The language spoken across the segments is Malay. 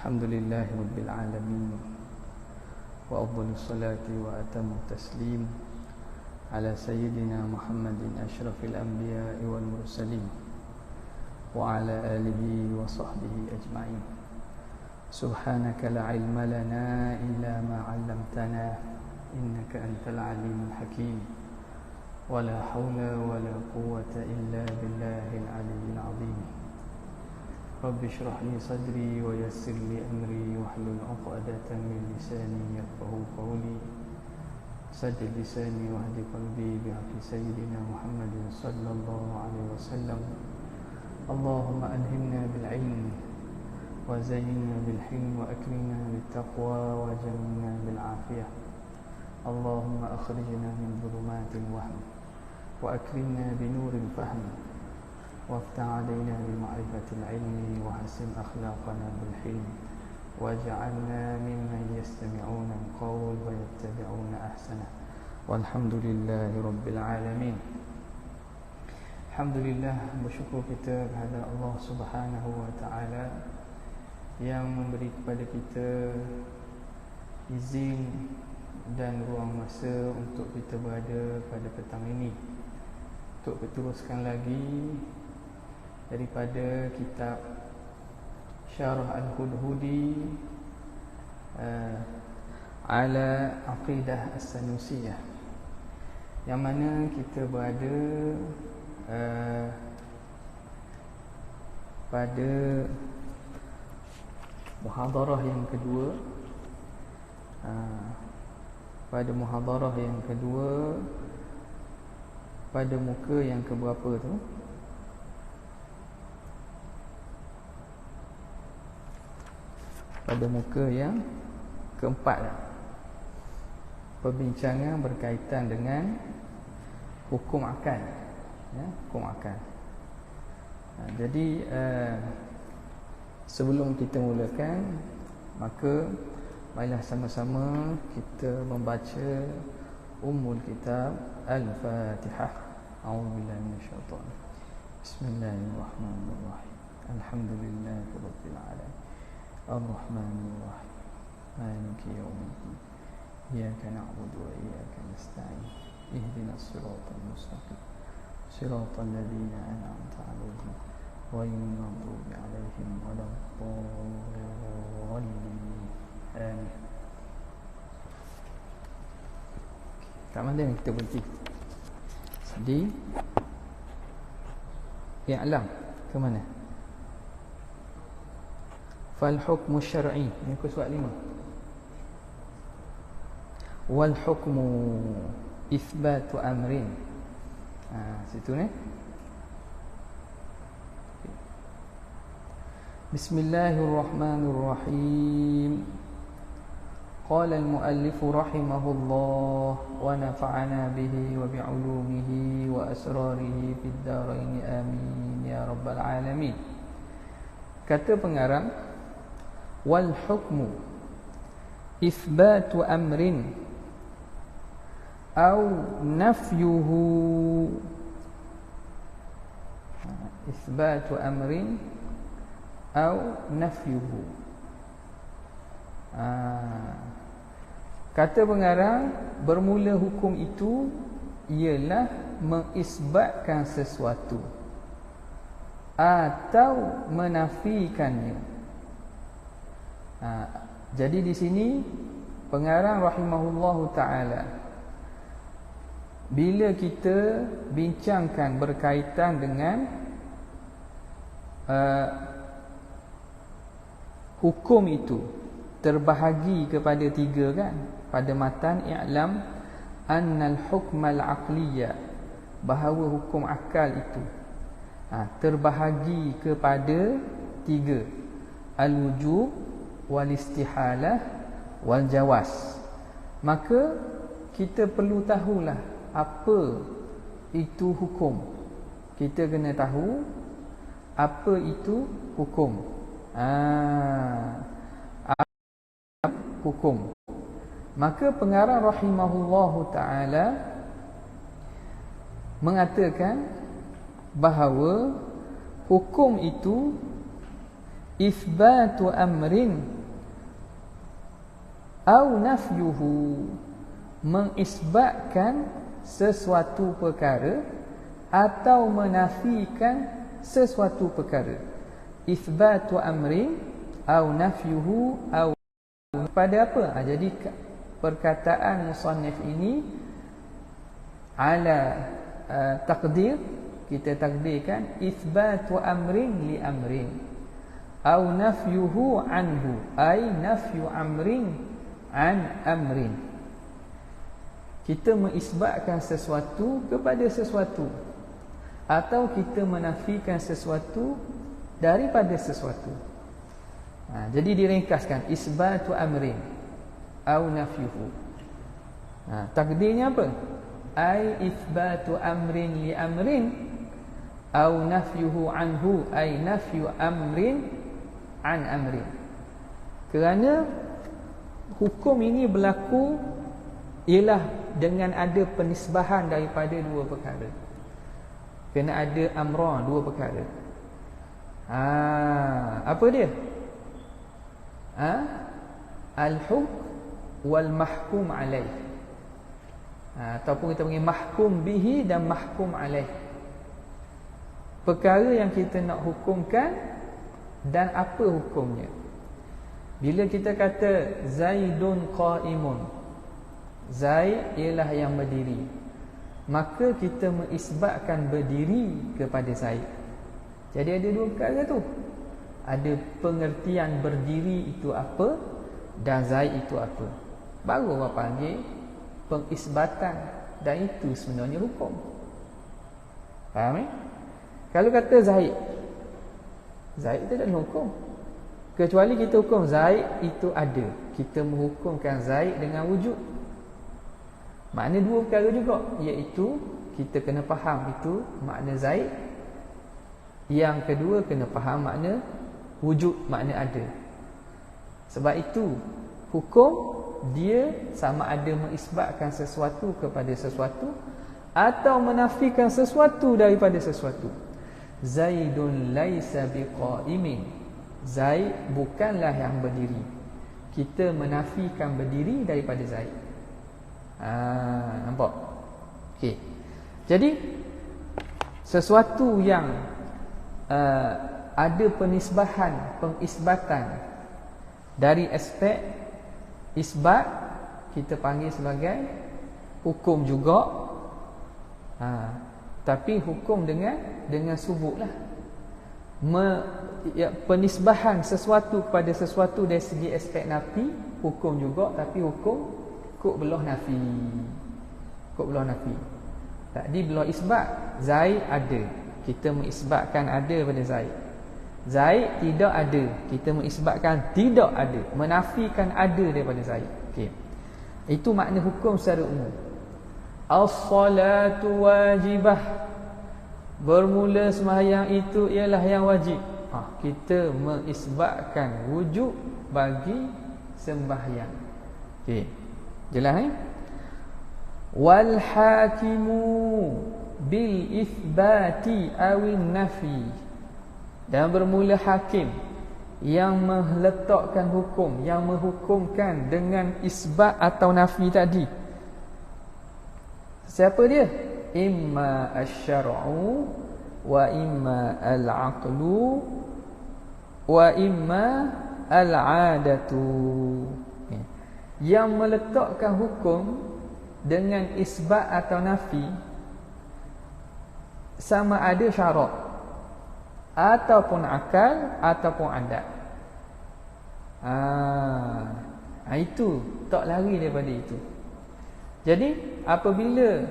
الحمد لله رب العالمين وأفضل الصلاة وأتم التسليم على سيدنا محمد أشرف الأنبياء والمرسلين وعلى آله وصحبه أجمعين. سبحانك لا علم لنا إلا ما علمتنا إنك أنت العليم الحكيم ولا حول ولا قوة إلا بالله العلي العظيم. رب اشرح لي صدري ويسر لي أمري واحلل عقدة من لساني يفقهوا قولي. سدد لساني واهد قلبي بحق سيدنا محمد صلى الله عليه وسلم. اللهم ألهمنا بالعلم وزينا بالحلم وأكرمنا بالتقوى وجملنا بالعافية. اللهم أخرجنا من ظلمات الوهم وأكرمنا بنور الفهم وافتح علينا بمعرفة العلم وحسن أخلاقنا بالحلم واجعلنا ممن يستمعون القول ويتبعون أحسنه والحمد لله رب العالمين. Alhamdulillah, bersyukur kita kepada Allah Subhanahu wa taala yang memberi kepada kita izin dan ruang masa untuk kita berada pada petang ini untuk berteruskan lagi daripada kitab Syarah Al-Hudhudi ala Aqidah As-Sanusiyah, yang mana kita berada pada muhadarah yang kedua. Pada muhadarah yang kedua, pada muka yang keberapa tu? Pada muka yang keempat lah. Perbincangan berkaitan dengan hukum akal, ya, hukum akal. Jadi sebelum kita mulakan, maka marilah sama-sama kita membaca Ummul Kitab Al-Fatihah. A'udzubillahi minasyaitonir. Bismillahirrahmanirrahim. Alhamdulillahirabbil alamin. Ar-Rahmanir Rahim. Maliki yaumiddin. Iyyaka na'budu wa iyyaka nasta'in. Ihdinas siratal mustaqim. Siratal ladzina an'amta 'alaihim ghairil maghdubi 'alaihim waladdallin. Amin. Kat mana ni kita berhenti? Di i'lam ke mana? Fal hukmu syar'i, ni ke surat 5. Wal hukmu itsbatu amrin. Situ ni. Bismillahirrahmanirrahim. Qala al-muallif rahimahullah wa nafa'ana bihi wa bi'ulumihi wa asrarihi fid dharain amin ya rabbal alamin. Kata pengarang, wal hukmu itsbatu amrin au nafyuhu. Itsbatu amrin au nafyuhu. Kata pengarang, bermula hukum itu ialah mengisbatkan sesuatu atau menafikannya. Jadi di sini pengarang rahimahullahu ta'ala, bila kita bincangkan berkaitan dengan hukum itu terbahagi kepada 3 kan, pada matan i'lam annal hukmal aqliyah, bahawa hukum akal itu terbahagi kepada 3, al-wujub wal istihalah wal jawaz. Maka kita perlu tahulah apa itu hukum. Kita kena tahu apa itu hukum. Hukum. Maka pengarang rahimahullahu ta'ala mengatakan bahawa hukum itu itsbatu amrin au nafyuhu, mengisbatkan sesuatu perkara atau menafikan sesuatu perkara. Itsbatu amrin au nafyuhu au pada apa? Jadi perkataan musannif ini ala takdir, kita takdirkan itsbatu amrin li amrin au nafyuhu anhu, ay nafyu amrin an amrin. Kita mengisbatkan sesuatu kepada sesuatu atau kita menafikan sesuatu daripada sesuatu. Jadi diringkaskan isbatu amrin au nafyuhu. Takdirnya apa? Ai itsbatu amrin li amrin au nafyuhu anhu, ai nafyu amrin an amrin. Kerana hukum ini berlaku ialah dengan ada penisbahan daripada dua perkara. Kena ada amra, dua perkara. Apa dia? Al-hukm wal mahkum alaih. Ataupun kita panggil mahkum bihi dan mahkum alaih. Perkara yang kita nak hukumkan dan apa hukumnya. Bila kita kata Zaidun qa'imun, Zaid ialah yang berdiri, maka kita mengisbatkan berdiri kepada Zaid. Jadi ada dua perkara tu. Ada pengertian berdiri itu apa dan Zaid itu apa. Baru orang panggil pengisbatan, dan itu sebenarnya hukum. Faham? Kalau kata Zaid, Zaid itu tak ada hukum. Kecuali kita hukum Zaid itu ada, kita menghukumkan Zaid dengan wujud. Makna dua perkara juga, iaitu kita kena faham itu makna Zaid. Yang kedua kena faham makna wujud, makna ada. Sebab itu hukum dia sama ada mengisbatkan sesuatu kepada sesuatu atau menafikan sesuatu daripada sesuatu. Zaidun laisa biqaimin, Zaid bukanlah yang berdiri. Kita menafikan berdiri daripada Zaid. Nampak? Okey. Jadi sesuatu yang ada penisbahan, pengisbatan dari aspek isbat, kita panggil sebagai hukum juga. Tapi hukum dengan subut lah. Penisbahan sesuatu kepada sesuatu dari segi aspek nafi, hukum juga, tapi hukum kok belah nafi. Kok belah nafi. Tadi belah isbat, Zaid ada, kita mengisbatkan ada pada Zaid. Zaid tidak ada, kita mengisbatkan tidak ada, menafikan ada daripada Zaid. Okey. Itu makna hukum secara umum. As-salatu wajibah, bermula sembahyang itu ialah yang wajib. Kita mengisbatkan wujud bagi sembahyang. Okey. Jelas Wal hakimu bil itsbati awin nafi, dan bermula hakim yang meletakkan hukum, yang menghukumkan dengan isbat atau nafi tadi. Siapa dia? Imma asy-syar'u wa imma al-aqlu wa imma al-'adatu. Yang meletakkan hukum dengan isbat atau nafi sama ada syarak ataupun akal ataupun adat. Itu tak lari daripada itu. Jadi apabila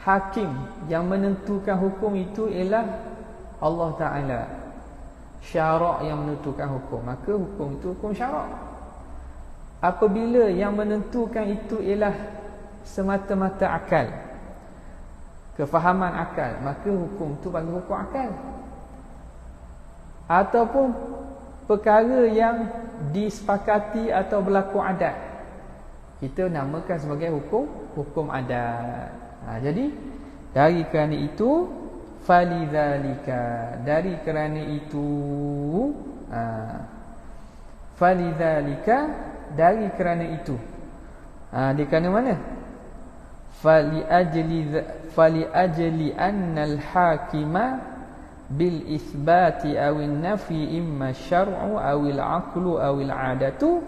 hakim yang menentukan hukum itu ialah Allah Ta'ala, syarak yang menentukan hukum, maka hukum itu hukum syarak. Apabila yang menentukan itu ialah semata-mata akal, kefahaman akal, maka hukum itu panggil hukum akal. Ataupun perkara yang disepakati atau berlaku adat, kita namakan sebagai hukum adat. Jadi dari kerana itu, falidzalika, dari kerana itu, Falidzalika, dari kerana itu. Di kerana mana? Fali ajli annal hakima bil isbati awin nafi imma syar'u awil aqlu awil adatu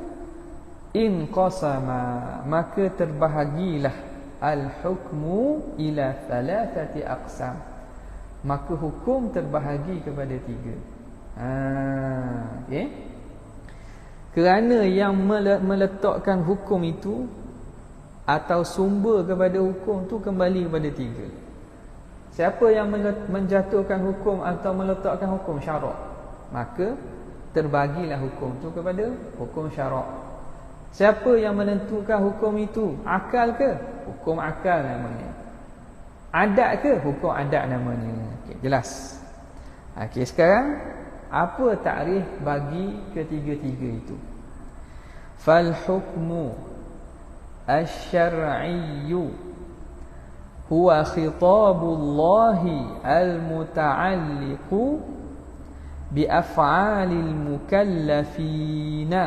in qasama, maka terbahagilah al hukmu ila thalathati aqsam, maka hukum terbahagi kepada 3. Okey. Kerana yang meletakkan hukum itu atau sumber kepada hukum tu kembali kepada 3. Siapa yang menjatuhkan hukum atau meletakkan hukum? Syarak. Maka terbagilah hukum tu kepada hukum syarak. Siapa yang menentukan hukum itu? Akal ke? Hukum akal namanya. Adat ke? Hukum adat namanya. Okey, jelas. Okey, sekarang apa takrif bagi ketiga-tiga itu? Fal hukmu asy-syar'iyyu huwa khitabullahi al-muta'alliqu bi af'alil mukallafina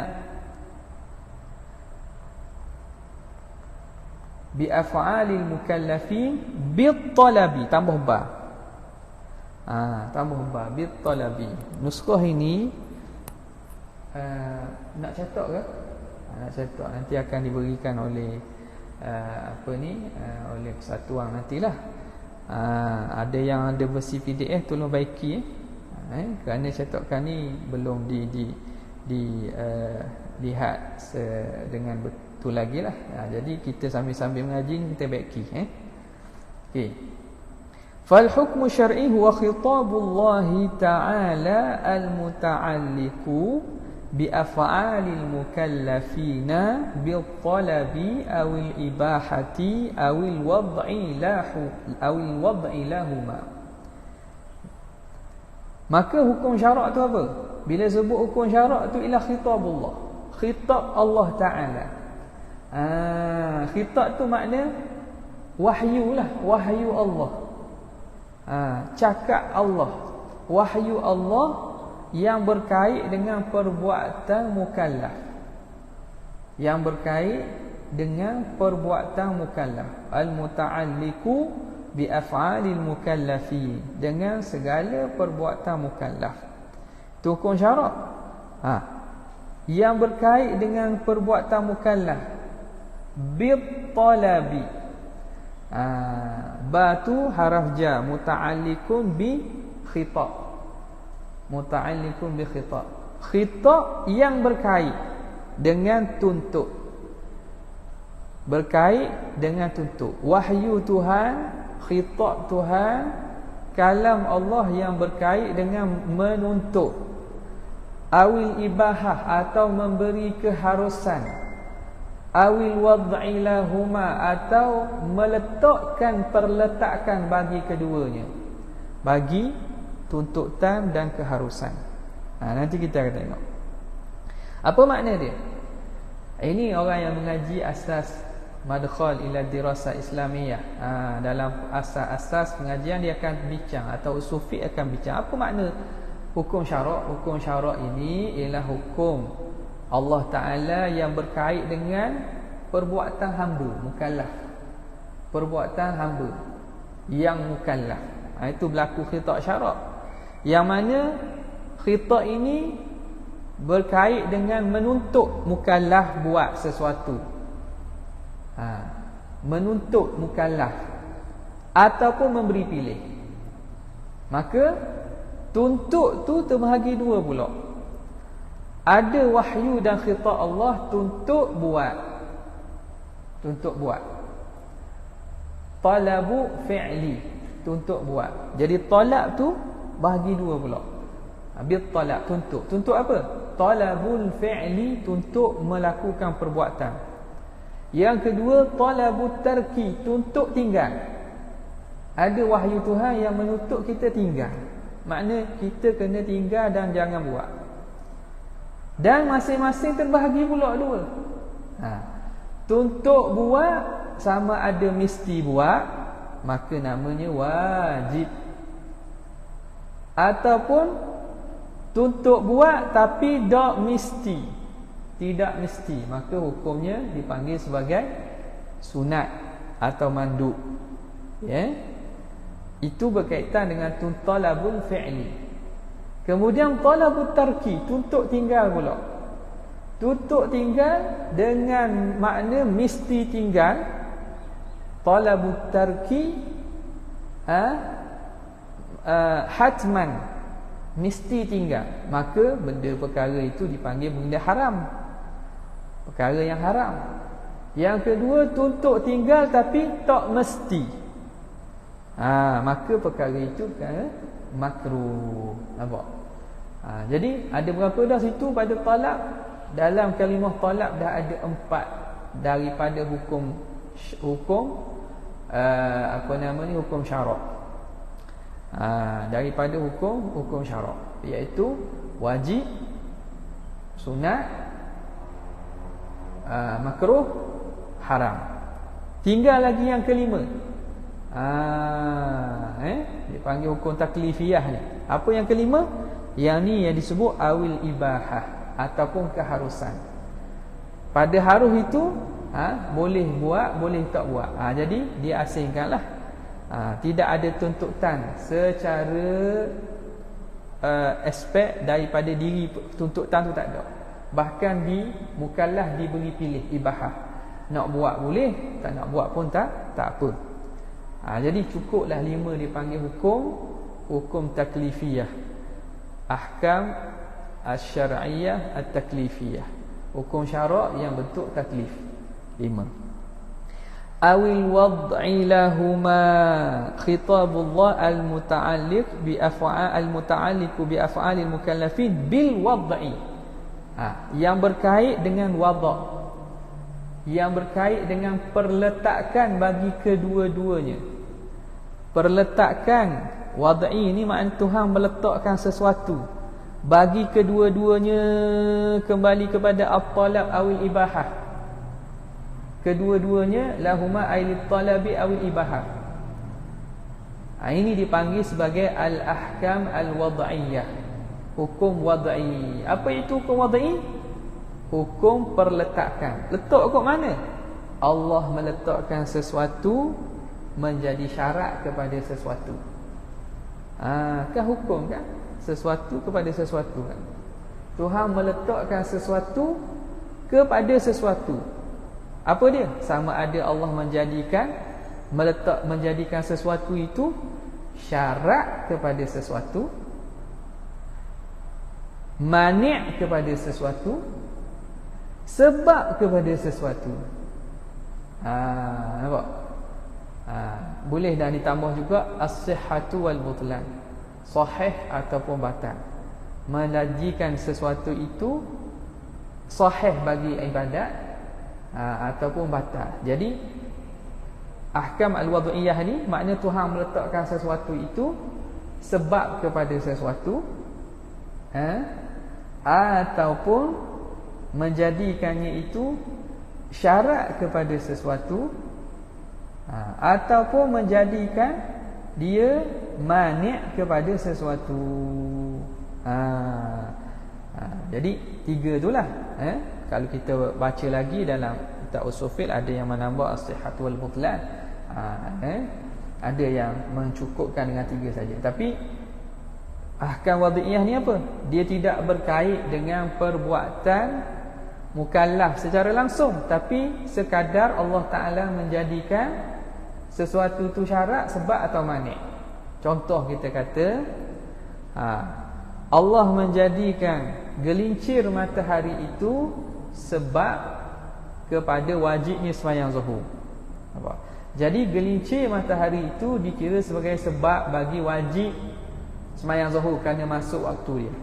bi af'alil mukallafin bit talabi, tambah ba. Tambah ba bit talabi. Nuskah ini nak cetak ke? Nak cetak, nanti akan diberikan oleh oleh persatuan nantilah. Ada yang ada versi PDF, tolong baiki kerana cetakan ni belum lihat dengan betul lagi lah. Jadi kita sambil-sambil mengaji ni kita baiki. Okey. Fal hukmu syar'i huwa khitabullahi ta'ala al-muta'alliqu bi af'alil mukallafina bil talabi awil ibahati awil wad'i lahuma. Maka hukum syarak tu apa? Bila sebut hukum syarak tu ialah khitabullah, khitab Allah Ta'ala. Khitab tu makna wahyu lah, wahyu Allah. Cakap Allah, wahyu Allah yang berkait dengan perbuatan mukallaf, yang berkait dengan perbuatan mukallaf, al-muta'alliqu bi af'alil mukallafi, dengan segala perbuatan mukallaf. Itu hukum syarak. Yang berkait dengan perbuatan mukallaf bit talabi. Ba tu haraf jar, muta'alliqun bi khitab, muta'alliqun bi khitab, khitab yang berkait dengan tuntut, berkait dengan tuntut, wahyu Tuhan, khitab Tuhan, kalam Allah yang berkait dengan menuntut, awil ibahah atau memberi keharusan, awil wad'i lahuma atau meletakkan perletakan bagi keduanya, bagi tuntutan dan keharusan. Nanti kita akan tengok apa makna dia. Ini orang yang mengaji asas madkhal ila dirasah islamiyah. Dalam asas-asas pengajian dia akan bincang, atau usul fiqh akan bincang apa makna hukum syarak. Hukum syarak ini ialah hukum Allah Ta'ala yang berkait dengan perbuatan hamba mukallaf, perbuatan hamba yang mukallaf. Itu berlaku khitab syarak, yang mana khitab ini berkait dengan menuntut mukallaf buat sesuatu. Menuntut mukallaf ataupun memberi pilih. Maka tuntut tu terbahagi dua pula. Ada wahyu dan khitab Allah, tuntut buat, tuntut buat. Talabu fi'li, tuntut buat. Jadi talab tu bahagi dua pula. Bil talab, tuntut. Tuntut apa? Talabul fi'li, tuntut melakukan perbuatan. Yang kedua, talabut tarki, tuntut tinggal. Ada wahyu Tuhan yang menuntut kita tinggal. Makna kita kena tinggal dan jangan buat. Dan masing-masing terbahagi pula dua. Tuntut buat sama ada mesti buat, maka namanya wajib. Ataupun tuntut buat tapi tak mesti, tidak mesti, maka hukumnya dipanggil sebagai sunat atau mandub. Ya, itu berkaitan dengan talabul fi'li. Kemudian talabut tarki, tuntut tinggal pula. Tuntut tinggal dengan makna mesti tinggal. Talabut tarki hatman, mesti tinggal, maka benda perkara itu dipanggil benda haram, perkara yang haram. Yang kedua, tuntut tinggal tapi tak mesti, maka perkara itu kan makruh. Nampak? Jadi ada berapa dah situ pada talak? Dalam kalimah talak dah ada 4 daripada hukum hukum syarak. Daripada hukum syarak, iaitu wajib, sunat, makruh, haram. Tinggal lagi yang kelima. Dipanggil hukum taklifiyah ni. Apa yang kelima? Yang ni yang disebut awil ibahah ataupun keharusan. Pada harus itu boleh buat, boleh tak buat. Jadi dia asingkanlah. Tidak ada tuntutan secara aspek daripada diri, tuntutan tu tak ada. Bahkan mukallaf diberi pilih ibahah. Nak buat boleh, tak nak buat pun tak apa. Jadi cukuplah 5 dipanggil hukum taklifiyah. Ahkam asy-syar'iyyah at-taklifiyah. Hukum syarak yang bentuk taklif. 5. Awil wad'i lahuma khitabullah al-muta'alliq bi af'alil mukallafin bil wad'i. Yang berkait dengan wad', yang berkait dengan perletakan bagi kedua-duanya. Perletakan wad'i ini makna Tuhan meletakkan sesuatu bagi kedua-duanya kembali kepada at-talab awil ibahah. Kedua-duanya lahuma ailit talabi awil ibahah. Ini dipanggil sebagai al-ahkam al-wad'iyah. Hukum wad'i. Apa itu hukum wad'i? Hukum perletakan. Letak kat mana? Allah meletakkan sesuatu menjadi syarat kepada sesuatu. Kan hukum kan? Sesuatu kepada sesuatu kan? Tuhan meletakkan sesuatu kepada sesuatu. Apa dia? Sama ada Allah menjadikan sesuatu itu syarat kepada sesuatu, mani' kepada sesuatu, sebab kepada sesuatu. Nampak? Boleh dah ditambah juga as-sihhatu wal butlan, sahih ataupun batal. Menjadikan sesuatu itu sahih bagi ibadat ataupun batal. Jadi ahkam al-wad'iyah ni makna Tuhan meletakkan sesuatu itu sebab kepada sesuatu, ataupun menjadikannya itu syarat kepada sesuatu, ataupun menjadikan dia mani' kepada sesuatu. Jadi 3 itulah. Kalau kita baca lagi dalam kitab usul fiqh, ada yang menambah as-sihhat wal butlan, ada yang mencukupkan dengan 3 saja. Tapi ahkam wad'iyah ni apa? Dia tidak berkait dengan perbuatan mukallaf secara langsung, tapi sekadar Allah Ta'ala menjadikan sesuatu tu syarat, sebab atau mani'. Contoh kita kata Allah menjadikan gelincir matahari itu sebab kepada wajibnya sembahyang zuhur. Jadi gelincir matahari itu dikira sebagai sebab bagi wajib sembahyang zuhur kerana masuk waktu dia.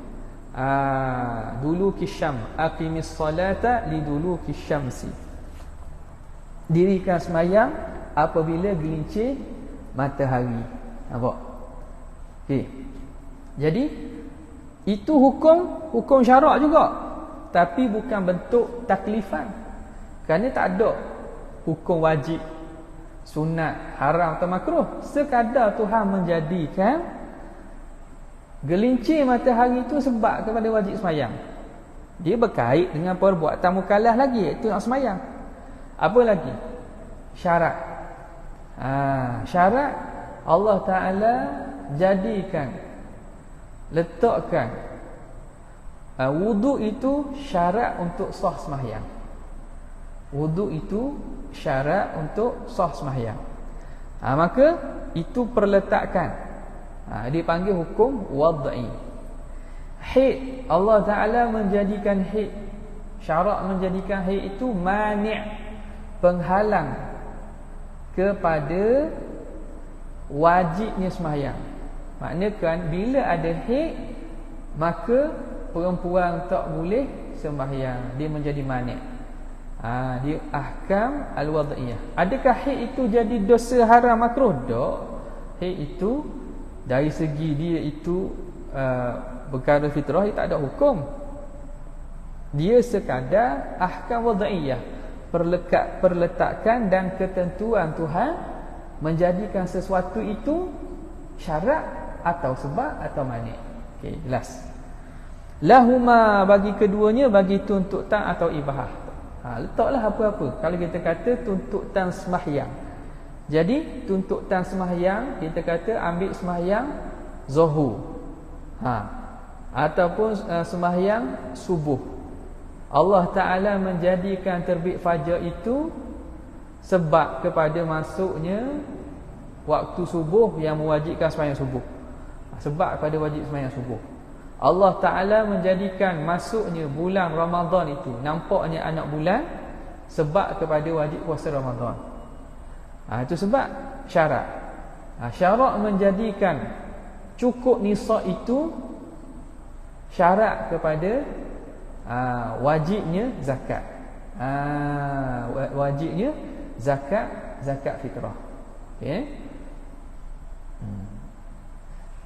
Dulu kisyam, aqimis salata liduluki syamsi. Dirikan sembahyang apabila gelincir matahari. Nampak? Okey. Jadi itu hukum syarak juga, tapi bukan bentuk taklifan. Kerana tak ada hukum wajib, sunat, haram atau makruh. Sekadar Tuhan menjadikan Gelincir matahari itu sebab kepada wajib semayang. Dia berkait dengan perbuatan mukallaf lagi, iaitu nak semayang. Apa lagi? Syarat. Syarat Allah Ta'ala jadikan, letakkan wudu itu syarat untuk sah semayang. Wudu itu syarat untuk sah semayang. Maka itu perletakan. Dipanggil hukum wad'i. Haid, Allah Ta'ala menjadikan haid, syarat menjadikan haid itu mani', penghalang kepada wajibnya semayang. Maknanya kan bila ada haid, maka perempuan tak boleh sembahyang. Dia menjadi mani'. Dia ahkam al-wad'iyah. Adakah haid itu jadi dosa haram makruh? Tak. Haid itu dari segi dia itu perkara fitrah, dia tak ada hukum. Dia sekadar ahkam wad'iyah, perletakan dan ketentuan Tuhan menjadikan sesuatu itu syarat atau sebab atau mani'. Okey, jelas. Lahuma, bagi keduanya, bagi tuntutan atau ibahah. Letaklah apa-apa. Kalau kita kata tuntutan sembahyang, jadi tuntutan sembahyang, kita kata ambil sembahyang zuhur, ataupun sembahyang subuh. Allah Ta'ala menjadikan terbit fajar itu sebab kepada masuknya waktu subuh yang mewajibkan sembahyang subuh. Sebab kepada wajib sembahyang subuh. Allah Ta'ala menjadikan masuknya bulan Ramadan itu, nampaknya anak bulan, sebab kepada wajib puasa Ramadan. Itu sebab syarat. Syarat menjadikan cukup nisab itu syarat kepada wajibnya zakat. Wajibnya zakat fitrah. Okey.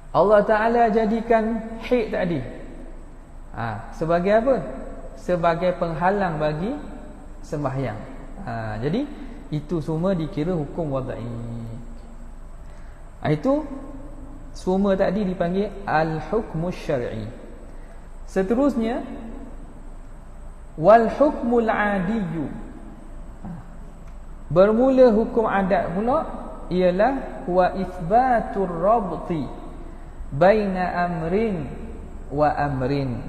Allah Ta'ala jadikan haid tadi sebagai apa? Sebagai penghalang bagi sembahyang. Jadi itu semua dikira hukum wad'i. Itu semua tadi dipanggil al-hukmus syar'i. Seterusnya wal hukmul adiyyu. Bermula hukum adat pula ialah wa itsbatur rabti baina amrin wa amrin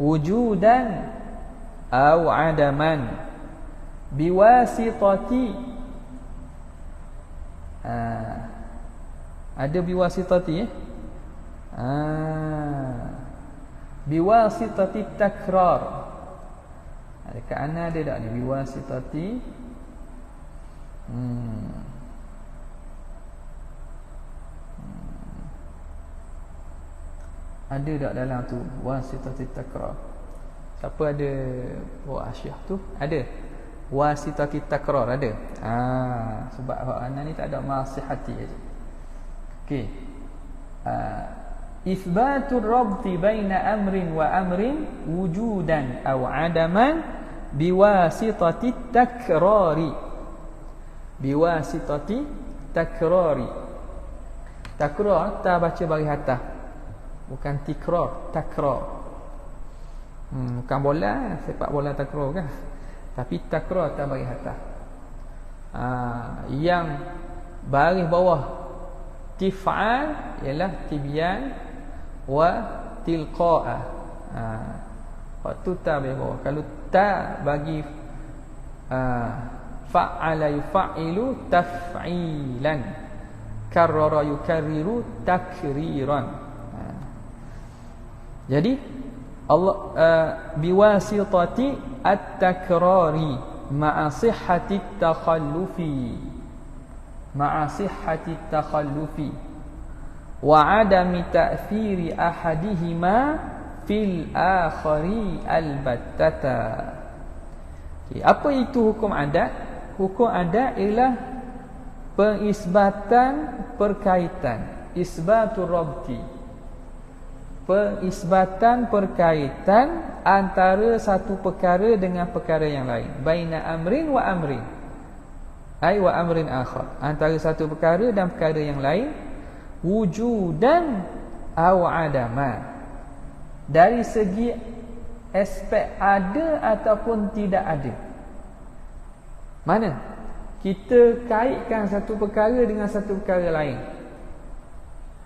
wujudan aw adaman biwasitati. Ada biwasitati biwasitati takrar. Dekat ana ada tak ni biwasitati? Ada tak dalam tu wasitati takrar? Siapa ada buat asyah tu? Ada. Wasitati takrar ada. Sebab ana ni tak ada masihati aja. Okey. Itsbatur rabti baina amrin wa amrin wujudan aw adaman biwasitati takrari. Biwasitati takrari. Takrar ta baca bagi atas. Bukan tikrar, takrar. Bukan bola, sepak bola takrar kan. Tapi takrar tak bagi atas. Yang baris bawah tif'al ialah tibyan wa tilqa'a. Waktu ta bagi bawah. Kalau ta bagi fa'ala yufa'ilu taf'ilan, karrara yukarriru takriran. Jadi Allah biwasitati at-takrari ma'a sihhati takhallufi, ma'a sihhati takhallufi wa adami ta'thiri ahadihima fil akhari albattata. Apa itu hukum adat? Hukum adat ialah pengisbatan perkaitan, isbatur rabti, pengisbatan perkaitan antara satu perkara dengan perkara yang lain. Baina amrin wa amrin, ai wa amrin akhar, antara satu perkara dan perkara yang lain. Wujudan aw adama. Dari segi aspek ada ataupun tidak ada. Mana? Kita kaitkan satu perkara dengan satu perkara lain.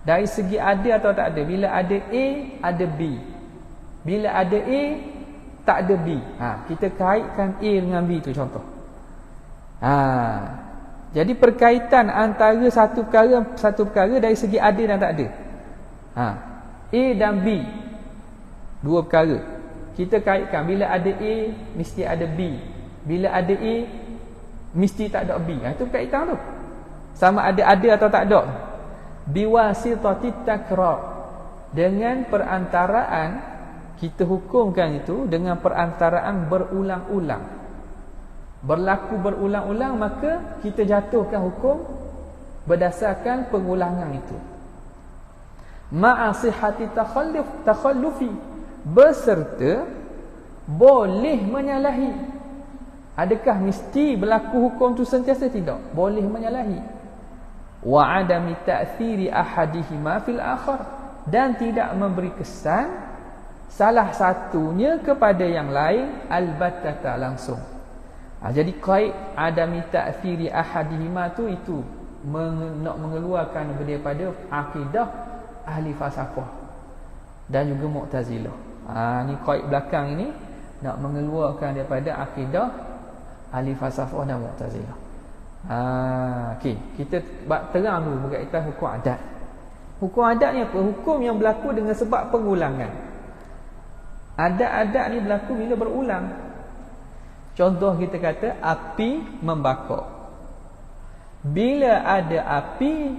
Dari segi ada atau tak ada. Bila ada A, ada B. Bila ada A, tak ada B. Kita kaitkan A dengan B tu contoh. Jadi perkaitan antara satu perkara dari segi ada dan tak ada. A dan B, dua perkara. Kita kaitkan bila ada A mesti ada B. Bila ada A mesti tak ada B. Itu kaitan tu. Sama ada atau tak ada. Biwasitati takrar. Dengan perantaraan, kita hukumkan itu dengan perantaraan berulang-ulang. Berlaku berulang-ulang, maka kita jatuhkan hukum berdasarkan pengulangan itu. Ma'asihati takhallufi, beserta boleh menyalahi. Adakah mesti berlaku hukum tu sentiasa? Tidak. Boleh menyalahi. Wa adami ta'thiri ahadihima fil akhar, dan tidak memberi kesan salah satunya kepada yang lain albattata langsung. Jadi qaid adami ta'thiri ahadihima tu itu nak mengeluarkan daripada akidah ahli falsafah dan juga Mu'tazilah. Ni qaid belakang ini nak mengeluarkan daripada akidah ahli falsafah dan Mu'tazilah. Okey, kita terang dulu berkaitan hukum adat. Hukum adat ni apa? Hukum yang berlaku dengan sebab pengulangan. Adat-adat ni berlaku bila berulang. Contoh kita kata api membakar. Bila ada api,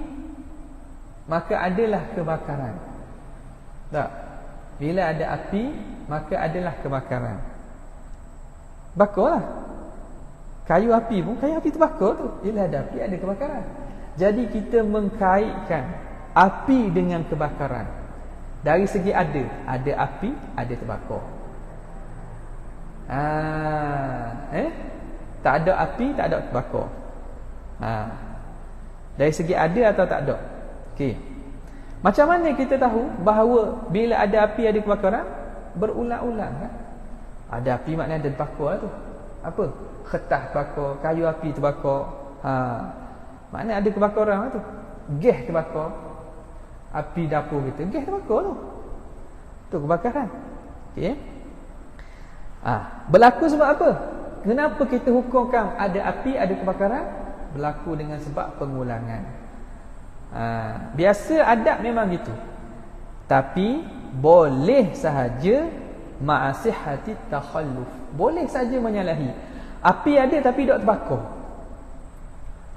maka adalah kebakaran. Tak? Bila ada api, maka adalah kebakaran. Bakarlah. Kayu api pun, kayu api terbakar tu. Bila ada api, ada kebakaran. Jadi kita mengkaitkan api dengan kebakaran. Dari segi ada api, ada terbakar. Tak ada api, tak ada terbakar. Dari segi ada atau tak ada. Okey. Macam mana kita tahu bahawa bila ada api ada kebakaran? Berulang-ulang kan? Ada api maknanya ada terbakar tu. Apa? Kertas terbakar, kayu api terbakar. Maknanya ada kebakaran tu. Gas terbakar. Api dapur kita, gas terbakar tu. Tu kebakaran. Okey. Berlaku sebab apa? Kenapa kita hukumkan ada api, ada kebakaran? Berlaku dengan sebab pengulangan. Biasa adat memang gitu. Tapi boleh sahaja ma'asihati takhalluf. Boleh saja menyalahi. Api ada tapi tak terbakar.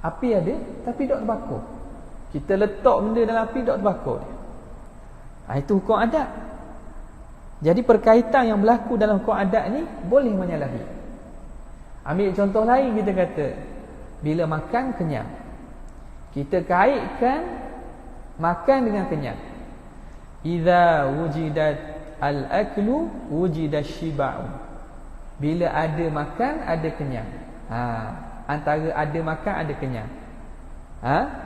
Api ada tapi tak terbakar. Kita letak benda dalam api tak terbakar dia. Itu hukum adat. Jadi perkaitan yang berlaku dalam hukum adat ni boleh menyalahi. Ambil contoh lain, kita kata bila makan kenyang. Kita kaitkan makan dengan kenyang. Idza wujidat al-aklu wujidash shiba'u. Bila ada makan, ada kenyang. Antara ada makan, ada kenyang.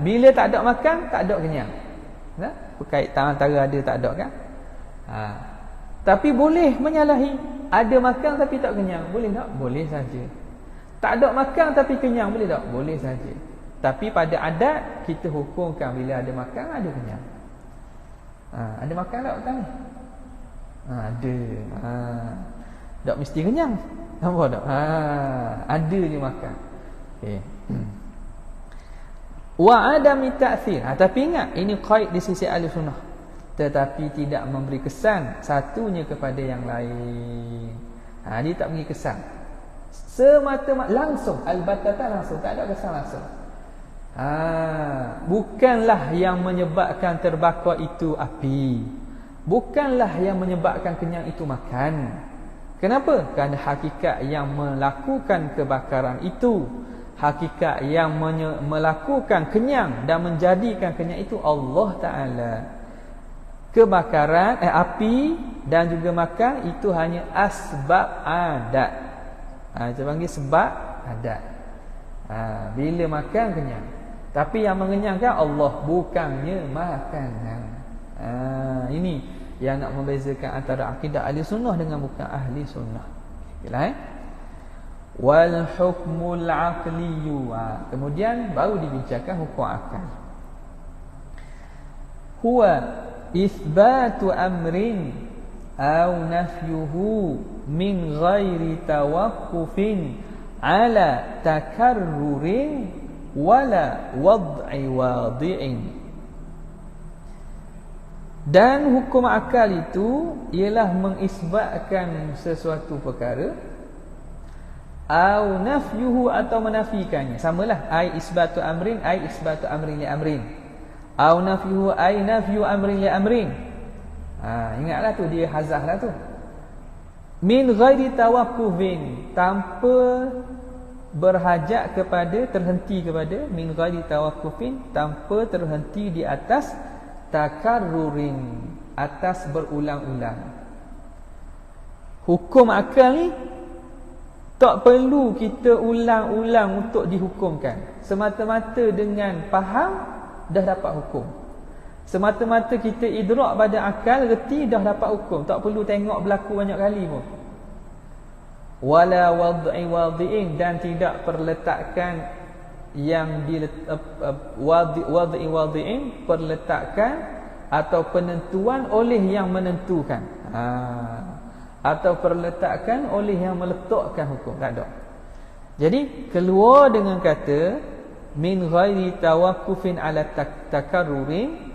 Bila tak ada makan, tak ada kenyang. Berkaitan antara ada tak ada kan? Tapi boleh menyalahi. Ada makan tapi tak kenyang, boleh tak? Boleh saja. Tak ada makan tapi kenyang, boleh tak? Boleh saja. Tapi pada adat kita hukumkan bila ada makan, ada kenyang. Ada makan tak petang ni? Ada. Tak mesti kenyang. Nampak tak? Ada je makan. Okey. Wa adami ta'thir. Tapi ingat, ini qaid di sisi ahli sunnah. Tetapi tidak memberi kesan satunya kepada yang lain. Dia tak beri kesan. Semata-mata langsung, al-batata langsung, tak ada kesan langsung. Bukanlah yang menyebabkan terbakar itu api. Bukanlah yang menyebabkan kenyang itu makan. Kenapa? Kerana hakikat yang melakukan kebakaran itu, hakikat yang melakukan kenyang dan menjadikan kenyang itu Allah Ta'ala. Kebakaran, api dan juga makan itu hanya asbab adat. Kita panggil sebab adat. Bila makan kenyang. Tapi yang mengenyangkan Allah, bukannya makanan. Ini yang nak membezakan antara akidah ahli sunnah dengan bukan ahli sunnah. Okeylah wal hukmul aqliyu. Kemudian baru dibincangkan hukum akal. Huwa ithbatu amrin aw nafyuhu min ghairi tawaqqufin ala takarrurin wala wad'i wadi'in. Dan hukum akal itu ialah mengisbatkan sesuatu perkara, au nafyuhu atau menafikannya. Samalah, ai isbatu amrin, ai isbatu amrin li amrin, au nafyuhu ai nafyu amrin li amrin. Ingatlah tu, dia hazah lah tu. Min ghairi tawaqqufin, tanpa berhajat kepada, terhenti kepada, min ghairi tawaqqufin, tanpa terhenti di atas takarrurin, atas berulang-ulang. Hukum akal ni tak perlu kita ulang-ulang untuk dihukumkan. Semata-mata dengan faham dah dapat hukum. Semata-mata kita idrak pada akal, reti, dah dapat hukum. Tak perlu tengok berlaku banyak kali pun. Wala wad'i wadi'in, dan tidak perletakan yang wad'i wadi'in, perletakan atau penentuan oleh yang menentukan, atau perletakan oleh yang meletakkan hukum. Tak ada. Jadi keluar dengan kata min ghairi tawaqqufin ala takarrurin,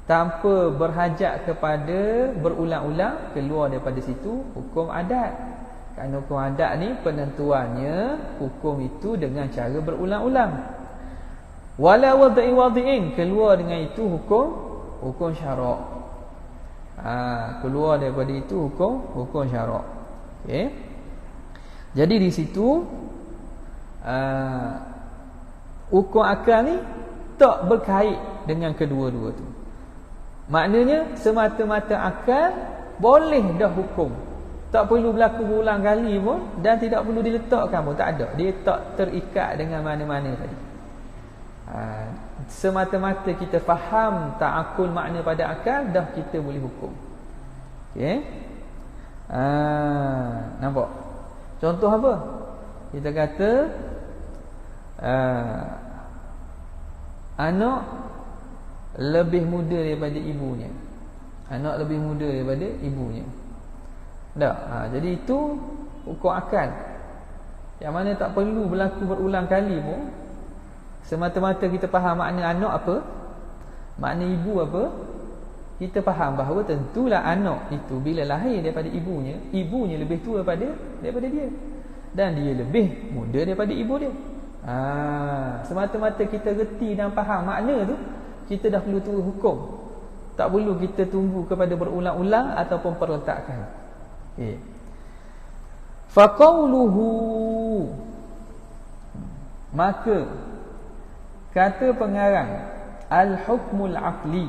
tanpa berhajat kepada berulang-ulang, keluar daripada situ hukum adat. Kerana hukum adat ni penentuannya hukum itu dengan cara berulang-ulang. Wala wad'i wadi'in, keluar dengan itu hukum syarak. Keluar daripada itu hukum syarak. Okey. Jadi di situ hukum akal ni tak berkait dengan kedua-dua tu. Maknanya semata-mata akal boleh dah hukum. Tak perlu berlaku berulang kali pun, dan tidak perlu diletakkan pun, tak ada. Dia tak terikat dengan mana-mana tadi. Semata-mata kita faham ta'akul makna pada akal, dah kita boleh hukum. Okey. Nampak? Contoh apa? Kita kata anak lebih muda daripada ibunya. Anak lebih muda daripada ibunya. Tak. Jadi itu hukum akal, yang mana tak perlu berlaku berulang kali pun. Semata-mata kita faham makna anak apa, makna ibu apa, kita faham bahawa tentulah anak itu bila lahir daripada ibunya, ibunya lebih tua daripada dia, dan dia lebih muda daripada ibu dia. Semata-mata kita reti dan faham makna tu, kita dah perlu turun hukum. Tak perlu kita tunggu kepada berulang-ulang ataupun perletakan. Faqauluhu, maka kata pengarang al-hukmul aqli,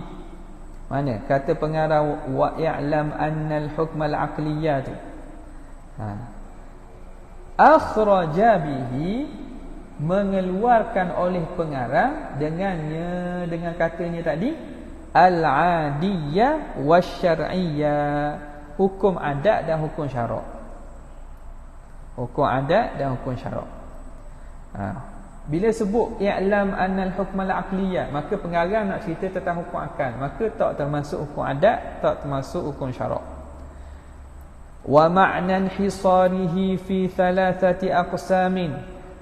mana kata pengarang wa i'lam anna al-hukmal aqliyah tu, akhraja bihi, mengeluarkan oleh pengarang dengannya, dengan katanya tadi al-adiyah wasyar'iyyah, hukum adat dan hukum syarak. Hukum adat dan hukum syarak. Bila sebut i'lam annal hukmal aqliyah, maka pengarang nak cerita tentang hukum akal, maka tak termasuk hukum adat, tak termasuk hukum syarak. Wa ma'nan hisarihi fi thalathati aqsamin,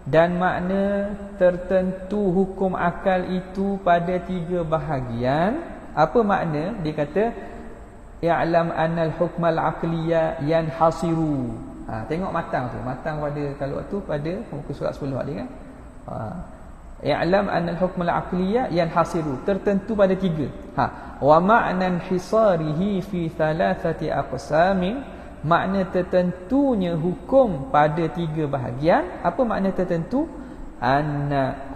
dan makna tertentu hukum akal itu pada 3 bahagian. Apa makna? Dia kata i'lam annal hukmal aqliyah yanhasiru. Tengok matang tu, matang pada kalau tu pada muka surat 10 tadi kan. I'lam annal hukmal aqliyah yanhasiru, tertentu pada 3. Wa ma'nan hisarihi fi thalathati aqsamin, makna tertentunya hukum pada 3 bahagian. Apa makna tertentu? Anna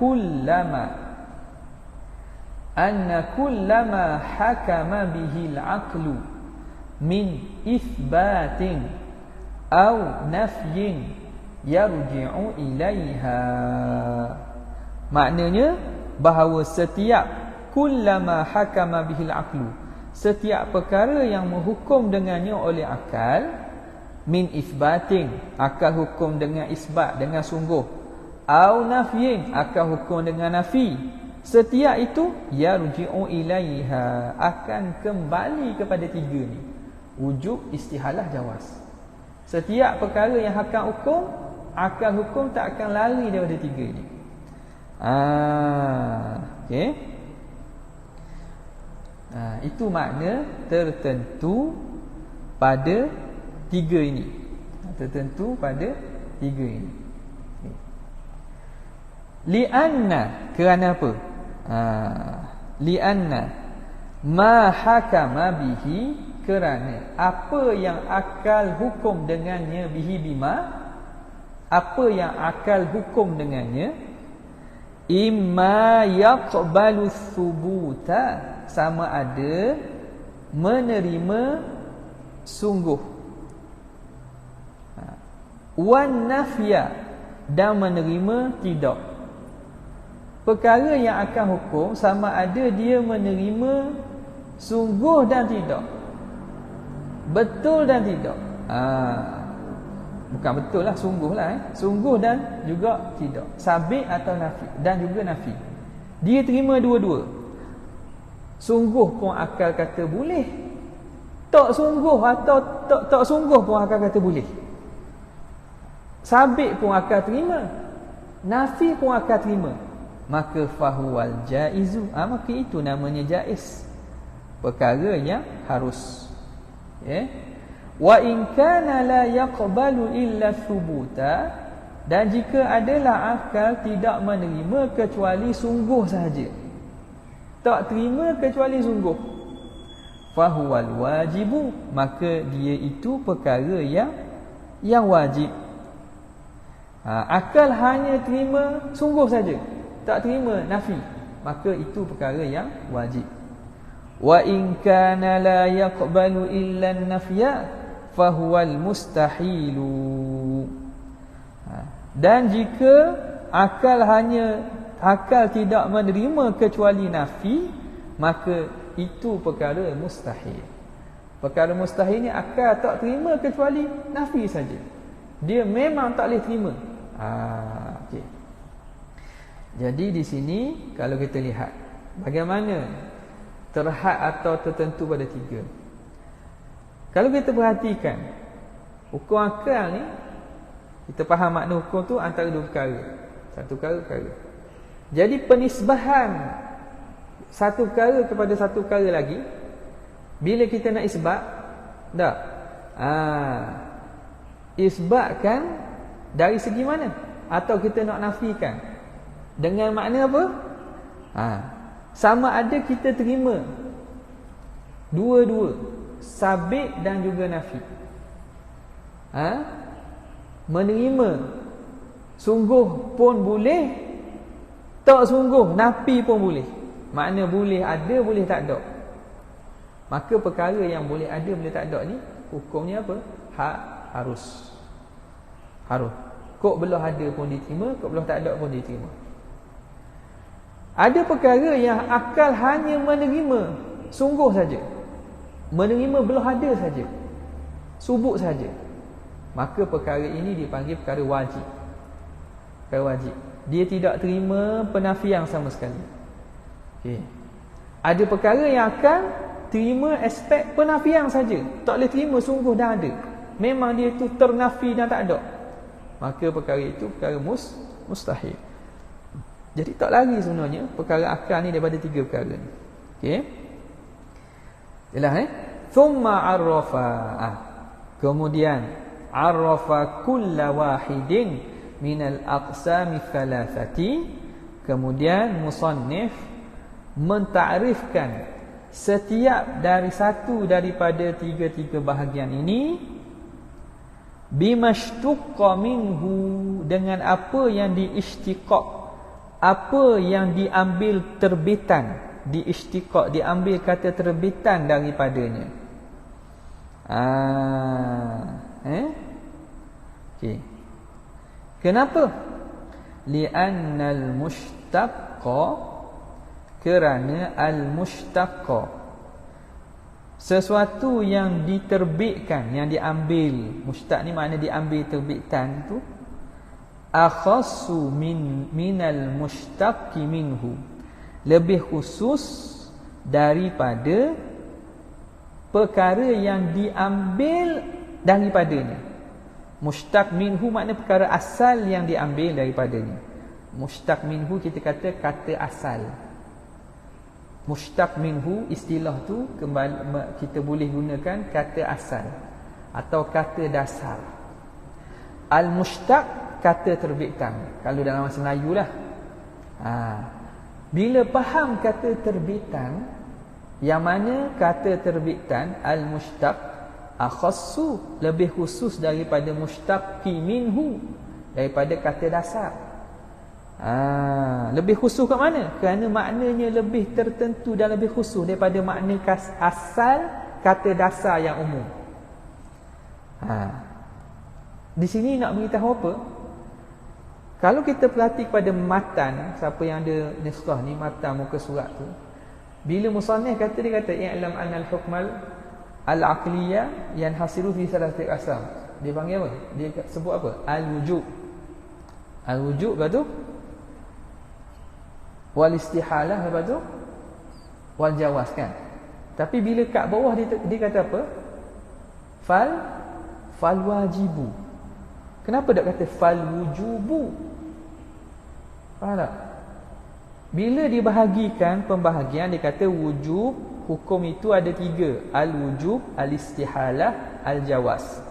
kullama hakama bihil aqlu min ithbatin aw nafyin yarji'u ilaiha. Maknanya bahawa setiap kullama hakama bihil aqlu, setiap perkara yang menghukum dengannya oleh akal, min isbatin, akal hukum dengan isbat, dengan sungguh, au nafyin, akal hukum dengan nafi, setiap itu yarji'u ilaiha, akan kembali kepada tiga ni, wujub, istihalah, jawaz. Setiap perkara yang akal hukum tak akan lari daripada tiga ni. Okey. Itu makna tertentu pada tiga ini. Tertentu pada tiga ini. Li'anna, kerana apa? Li'anna ma hakama bihi, kerana apa yang akal hukum dengannya, bihi bima, apa yang akal hukum dengannya, imma yaqbalu thubuta, sama ada menerima sungguh, wan nafya, dan menerima tidak. Perkara yang akan hukum sama ada dia menerima sungguh dan tidak, betul dan tidak. Bukan betul lah, sungguh lah. Sungguh dan juga tidak, sabit atau nafi, dan juga nafi. Dia terima dua-dua. Sungguh pun akal kata boleh, tak sungguh atau tak sungguh pun akal kata boleh. Sabit pun akal terima, nafi pun akal terima. Maka fahuwal jaizu, maka itu namanya jaiz, perkara yang harus. Wa in kana la yaqbalu illa thubuta, dan jika adalah akal tidak menerima kecuali sungguh sahaja, tak terima kecuali sungguh, fahuwal wajibu, maka dia itu perkara yang wajib. Akal hanya terima sungguh saja, tak terima nafi, maka itu perkara yang wajib. Wa in kana la yaqbalu illa an-nafya fahuwal mustahilu, dan jika akal tidak menerima kecuali nafi, maka itu perkara mustahil. Perkara mustahil ni akal tak terima kecuali nafi saja, dia memang tak boleh terima. Okay. Jadi di sini kalau kita lihat bagaimana terhad atau tertentu pada tiga. Kalau kita perhatikan hukum akal ni, kita faham makna hukum tu antara dua perkara. Satu perkara. Jadi penisbahan satu perkara kepada satu perkara lagi, bila kita nak isbat, tak? Isbatkan dari segi mana? Atau kita nak nafikan dengan makna apa? Sama ada kita terima dua-dua, sabit dan juga nafi. Menerima sungguh pun boleh, tak sungguh nafi pun boleh. Makna boleh ada, boleh tak ada. Maka perkara yang boleh ada, boleh tak ada ni hukumnya apa? Harus. Kok belah ada pun diterima, kok belah tak ada pun diterima. Ada perkara yang akal hanya menerima sungguh saja, menerima belah ada saja, subut saja, maka perkara ini dipanggil perkara wajib. Perkara wajib, dia tidak terima penafian sama sekali. Okay. Ada perkara yang akan terima aspek penafian saja, tak boleh terima sungguh dan ada, memang dia itu ternafi dan tak ada, maka perkara itu perkara mustahil. Jadi tak lari sebenarnya perkara akal ni daripada tiga perkara ni. Okey. Jelas Thumma arrafa. Kemudian arrafa kulla wahidin minal aqsami thalathati. Kemudian musannif mentarifkan setiap dari satu daripada tiga-tiga bahagian ini bimashtuqqa minhu, dengan apa yang diistiqaq, apa yang diambil terbitan, diistiqaq, diambil kata terbitan daripadanya. Okay. Kenapa? Li'annal mushtaqqa, kerana al-mushtaqqa, sesuatu yang diterbitkan, yang diambil. Mushtaq ni makna diambil terbitan tu. Akhassu minal mushtaqi minhu, lebih khusus daripada perkara yang diambil daripadanya. Mushtaq minhu makna perkara asal yang diambil daripadanya. Mushtaq minhu kita kata kata asal. Mushtaq minhu istilah tu kembali kita boleh gunakan kata asal atau kata dasar. Al-mushtaq kata terbitan kalau dalam bahasa Melayu lah. Bila faham kata terbitan, yang mana kata terbitan al-mushtaq akhassu, lebih khusus daripada mushtaqi minhu, daripada kata dasar. Lebih khusus kat mana? Kerana maknanya lebih tertentu dan lebih khusus daripada makna asal kata dasar yang umum. Di sini nak beritahu apa? Kalau kita perhati kepada matan, siapa yang ada nuskhah ni, matan muka surat tu, bila musannif kata, dia kata i'lam anna al-hukmal al-aqliyah yanhasiru fi thalathati aqsam. Dia panggil apa? Dia sebut apa? Al-wujub. Al-wujub lepas tu wal istihalah, lepas tu wal jawaz, kan? Tapi bila kat bawah dia kata apa? Fal wajibu. Kenapa tak kata fal wujubu? Faham tak? Bila dibahagikan pembahagian, dia kata wujub, hukum itu ada 3. Al-wujub, al-istihalah, al-jawaz.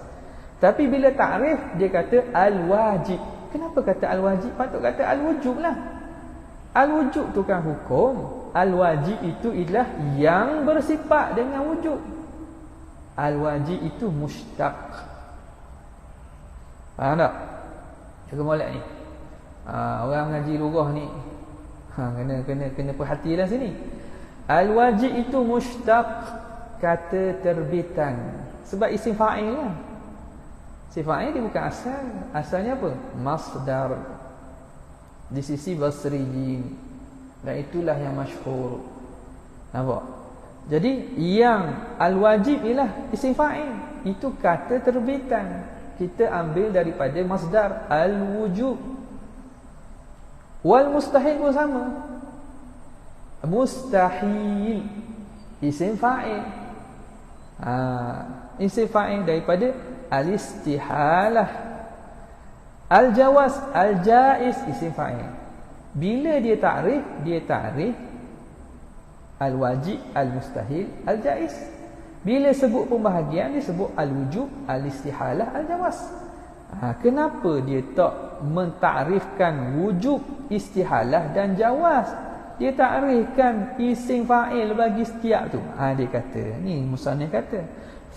Tapi bila ta'rif, dia kata al-wajib. Kenapa kata al-wajib? Patut kata al-wujub lah. Al-wujub tu kan hukum. Al-wajib itu ialah yang bersifat dengan wujub. Al-wajib itu mushtaq. Faham tak? Jaga molek ni. Orang mengaji lughah ni kena perhatilah sini. Al-wajib itu mushtaq, kata terbitan. Sebab isim fa'il lah. Isim fa'il dia bukan asal. Asalnya apa? Masdar. Di sisi basriyin. Dan itulah yang masyhur. Nampak? Jadi yang al-wajib ialah isim fa'il. Itu kata terbitan. Kita ambil daripada masdar al-wujub. Wal mustahil pun sama. Mustahil isim fa'il. Isim fa'il daripada al-istihalah. Al-jawaz, al-jaiz isim fa'il. Bila dia ta'rif al-wajib, al-mustahil, al-jaiz. Bila sebut pembahagian, dia sebut al-wujub, al-istihalah, al-jawaz. Kenapa dia tak mentakrifkan wujub, istihalah dan jawaz? Dia takrifkan isim fa'il bagi setiap tu. Dia kata, ni musannif kata,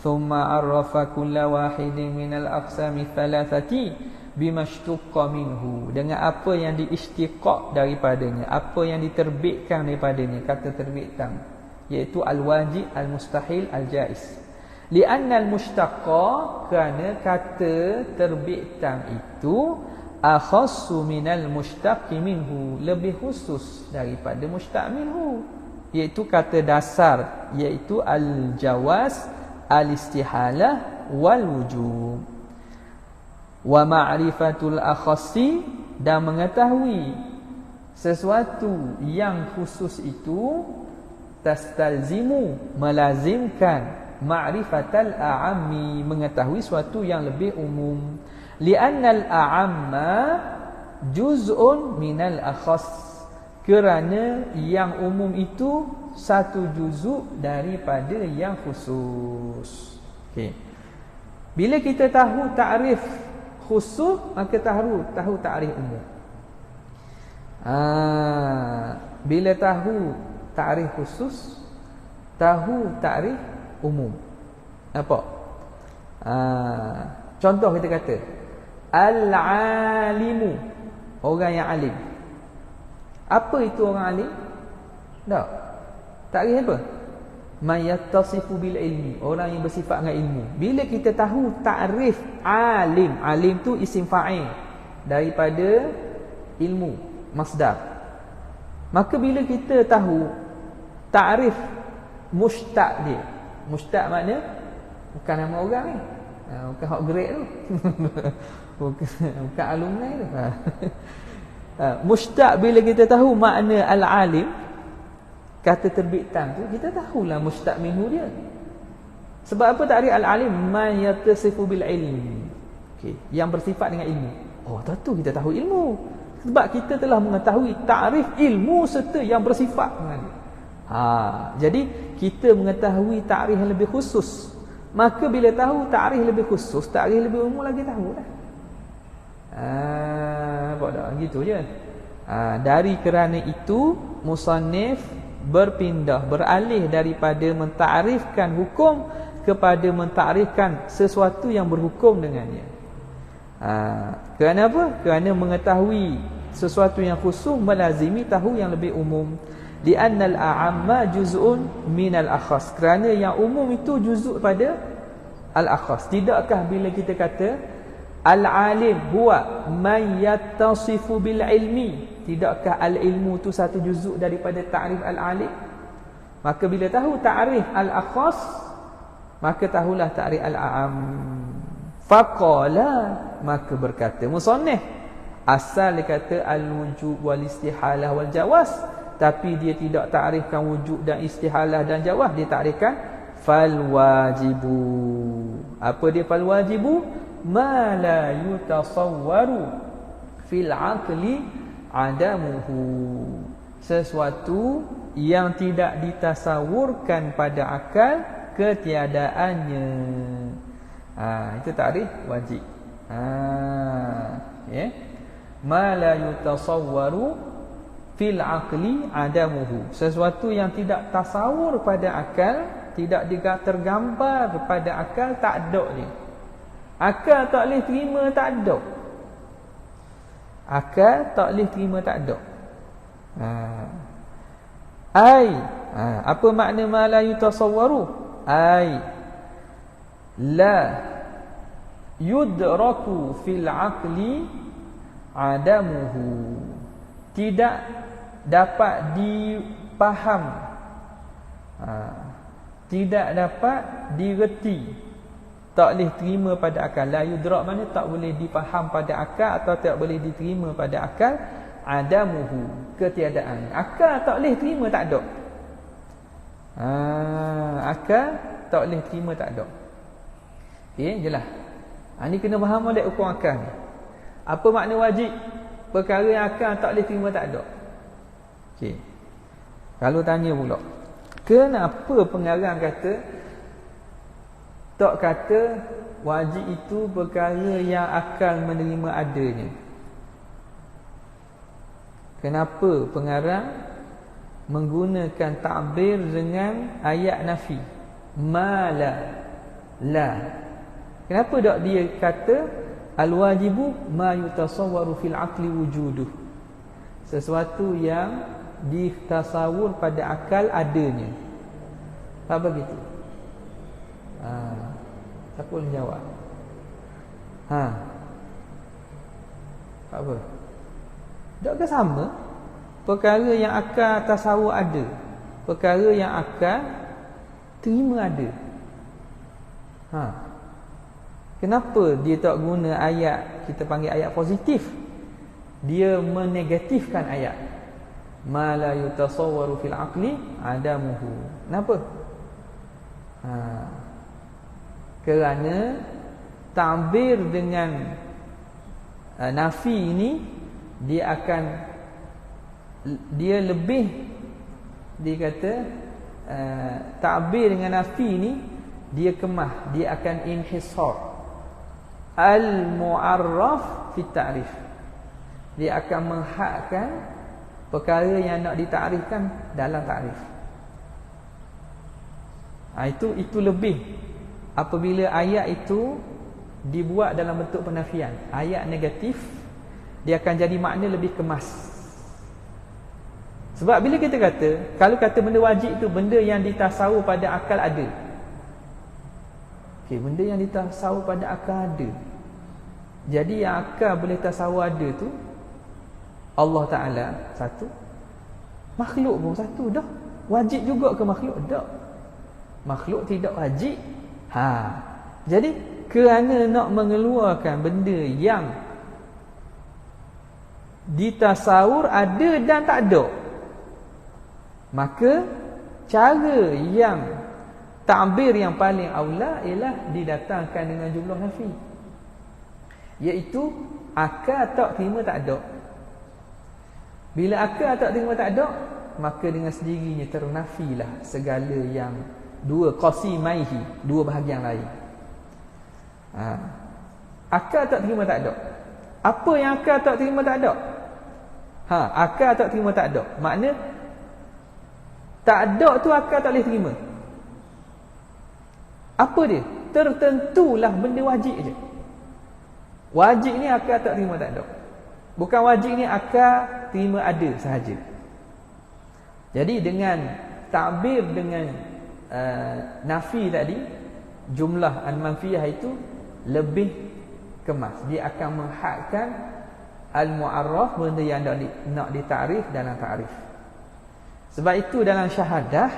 thumma arrafa kulla wahidin minal aqsami thalathati bimashtuqqa minhu, dengan apa yang diistiqaq daripadanya, apa yang diterbitkan daripadanya, kata terbitan, iaitu al-wajib, al-mustahil, al-jaiz. Li'anna al-mushtaqqa, kerana kata terbitan itu akhassu minal mushtaqi minhu, lebih khusus daripada mushtaq minhu, iaitu kata dasar, iaitu al-jawaz, al-istihalah, wal-wujub. Wa ma'rifatul akhassi, dan mengetahui sesuatu yang khusus itu tastalzimu, melazimkan ma'rifatal a'ammi, mengetahui sesuatu yang lebih umum. Li'annal a'amma juz'un minal akhas, kerana yang umum itu satu juzuk daripada yang khusus. Okey. Bila kita tahu takrif khusus, maka tahu takrif umum. Bila tahu takrif khusus, tahu takrif umum. Nampak? Contoh kita kata al-alimu, orang yang alim. Apa itu orang alim? Tak. Takrif apa? Man yattasifu bil ilmi, orang yang bersifat dengan ilmu. Bila kita tahu takrif alim, alim tu isim fa'il daripada ilmu, masdar. Maka bila kita tahu takrif mushtaq dia, Mustaq makna bukan nama orang ni. Bukan hak grade tu. bukan alumni tu. Mustaq bila kita tahu makna al-alim, kata terbitan tu, kita tahulah mustaq minhu dia. Sebab apa takrif al-alim? Man yattasifu bil ilm. Okey, yang bersifat dengan ilmu. Oh, tentu kita tahu ilmu. Sebab kita telah mengetahui takrif ilmu serta yang bersifat dengan dia. Jadi kita mengetahui takrif yang lebih khusus. Maka bila tahu takrif lebih khusus, takrif lebih umum lagi tahu dah. Nampak tak? Gitu je. Dari kerana itu musannif beralih daripada mentakrifkan hukum kepada mentakrifkan sesuatu yang berhukum dengannya. Kerana apa? Kerana mengetahui sesuatu yang khusus melazimi tahu yang lebih umum. Li'annal a'amma juz'un minal akhas. Kerana yang umum itu juzuk pada al-akhas. Tidakkah bila kita kata al-alim huwa man yattasifu bil ilmi, tidakkah al-ilmu itu satu juzuk daripada ta'rif al-alim? Maka bila tahu ta'rif al-akhas, maka tahulah ta'rif al-a'am. Faqala, maka berkata musannif, asal dia kata al-wujub wal istihalah wal jawaz, tapi dia tidak takrifkan wujud dan istihalah dan jawaz, dia takrifkan fal wajibu. Apa dia fal wajibu? Ma la yutasawwaru fil aqli adamuhu, sesuatu yang tidak ditasawurkan pada akal ketiadaannya. Itu takrif wajib. Ma la yutasawwaru fil aqli adamuhu, sesuatu yang tidak tasawur pada akal, tidak tergambar pada akal, tak ada dia. Akal tak boleh terima, tak ada. Akal tak boleh terima, tak ada. Apa makna ma la yutasawwaru? La yudraku fil aqli adamuhu, tidak dapat dipaham, tidak dapat direti, tak boleh terima pada akal. La yudrak mana tak boleh dipaham pada akal atau tak boleh diterima pada akal. Adamuhu, ketiadaan. Akal tak boleh terima, tak ada. Akal tak boleh terima, tak ada. Okey, jelas. Ni kena faham oleh hukum akal ni. Apa makna wajib? Perkara yang akal tak boleh terima, tak ada. Okey. Kalau tanya pula, kenapa pengarang kata tak kata wajib itu perkara yang akal menerima adanya? Kenapa pengarang menggunakan takbir dengan ayat nafi? Ma la. Kenapa tak dia kata al-wajibu ma yutasawwaru fil aqli wujuduh, sesuatu yang ditasawur pada akal adanya? Apa begitu? Siapa boleh jawab? Apa? Tak ke sama? Perkara yang akal tasawur ada, perkara yang akal terima ada. Kenapa dia tak guna ayat, kita panggil ayat positif? Dia menegatifkan ayat. Ma la yutasawwaru fil aqli adamuhu. Kenapa? Kerana ta'bir dengan nafi ini, dia lebih, dia kata ta'bir dengan nafi ini dia kemah, dia akan inhisar al-mu'arraf fi ta'rif, dia akan menghadkan perkara yang nak ditakrifkan dalam takrif. Itu lebih apabila ayat itu dibuat dalam bentuk penafian, ayat negatif, dia akan jadi makna lebih kemas. Sebab bila kita kata, kalau kata benda wajib itu benda yang ditasawur pada akal ada. Okey, benda yang ditasawur pada akal ada. Jadi yang akal boleh tasawur ada tu Allah Ta'ala satu, makhluk pun satu dah. Wajib juga ke makhluk? Tak. makhluk tidak wajib. Jadi kerana nak mengeluarkan benda yang ditasawur ada dan tak ada, maka cara yang ta'bir yang paling aula ialah didatangkan dengan jumlah nafi, iaitu akal tak terima tak ada. Bila akal tak terima tak ada, maka dengan sendirinya ternafilah segala yang dua qasimaihi, dua bahagian lain. Akal tak terima tak ada. Apa yang akal tak terima tak ada? Akal tak terima tak ada, makna tak ada tu akal tak boleh terima. Apa dia? Tertentulah benda wajib je. Wajib ni akal tak terima tak ada. Bukan wajib ni akal terima ada sahaja. Jadi dengan takbir dengan nafi tadi, jumlah al-manfiyah itu lebih kemas. Dia akan menghadkan al-mu'arraf, benda yang nak ditakrif dalam takrif. Sebab itu dalam syahadah,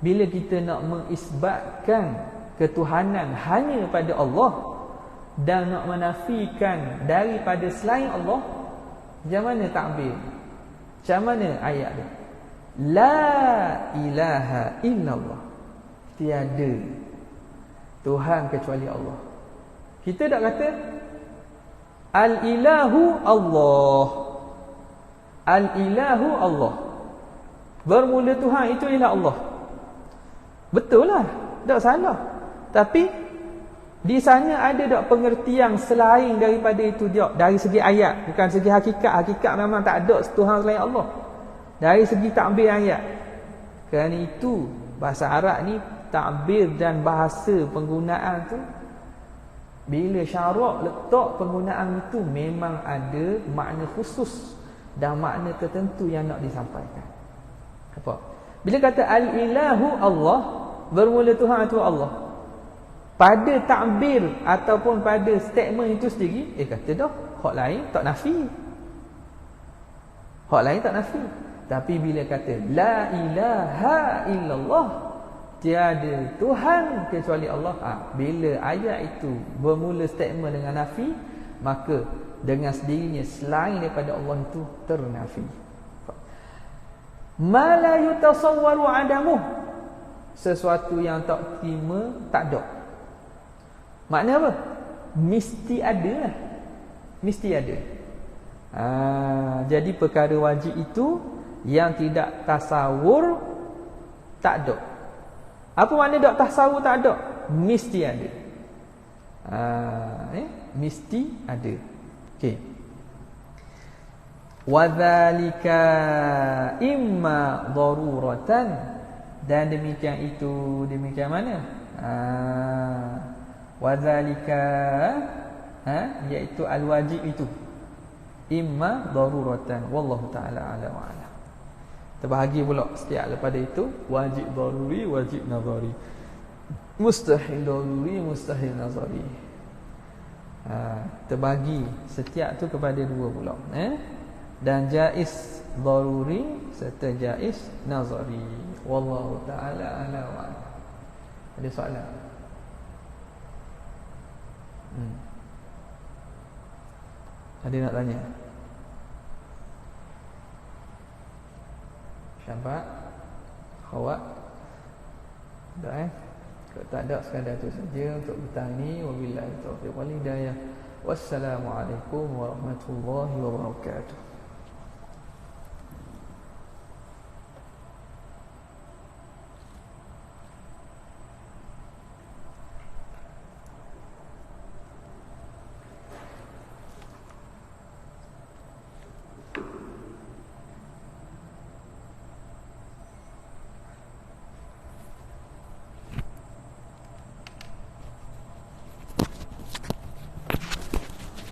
bila kita nak mengisbatkan ketuhanan hanya pada Allah dan nak menafikan daripada selain Allah, macam mana takbir? Macam mana ayat dia? La ilaha illallah, tiada Tuhan kecuali Allah. Kita tak kata al-ilahu Allah. Al-ilahu Allah, bermula Tuhan itu ialah Allah. Betul lah, tak salah. Tapi di sana ada tak pengertian selain daripada itu dia, dari segi ayat, bukan segi hakikat. Hakikat memang tak ada Tuhan selain Allah. Dari segi takbir ayat. Kerana itu bahasa Arab ni, takbir dan bahasa penggunaan tu, bila syarak letak penggunaan itu memang ada makna khusus dan makna tertentu yang nak disampaikan. Apa? Bila kata al-ilahu Allah, bermula Tuhan itu Allah, pada takbir ataupun pada statement itu sendiri, kata dah, hak lain tak nafi. Hak lain tak nafi. Tapi bila kata la ilaha illallah, tiada Tuhan kecuali Allah, bila ayat itu bermula statement dengan nafi, maka dengan sendirinya selain daripada Allah itu ternafi. Ma la yutasawwaru adamuh, sesuatu yang tak terima tak ada. Makna apa? Mesti ada lah. Mesti ada. Jadi perkara wajib itu yang tidak tasawur tak ada. Apa makna tak tasawur tak ada? Mesti ada. Mesti ada. Okey. Wadzalika imma daruratan, dan demikian itu, demikian mana? Wadzalika, iaitu al-wajib itu, imma daruratan, wallahu taala a'lam wa a'lam. Terbahagi pula setiap daripada itu, wajib daruri, wajib nazari, mustahil daruri, mustahil nazari. Terbagi setiap tu kepada dua pula, dan jaiz daruri serta jaiz nazari, wallahu taala a'lam wa a'lam. Ada soalan? Ada nak tanya? Syabak, khawat, dah kalau tak ada, sekadar itu saja untuk petang ini. Wabillahi taufiq wal hidayah. Wassalamualaikum warahmatullahi wabarakatuh.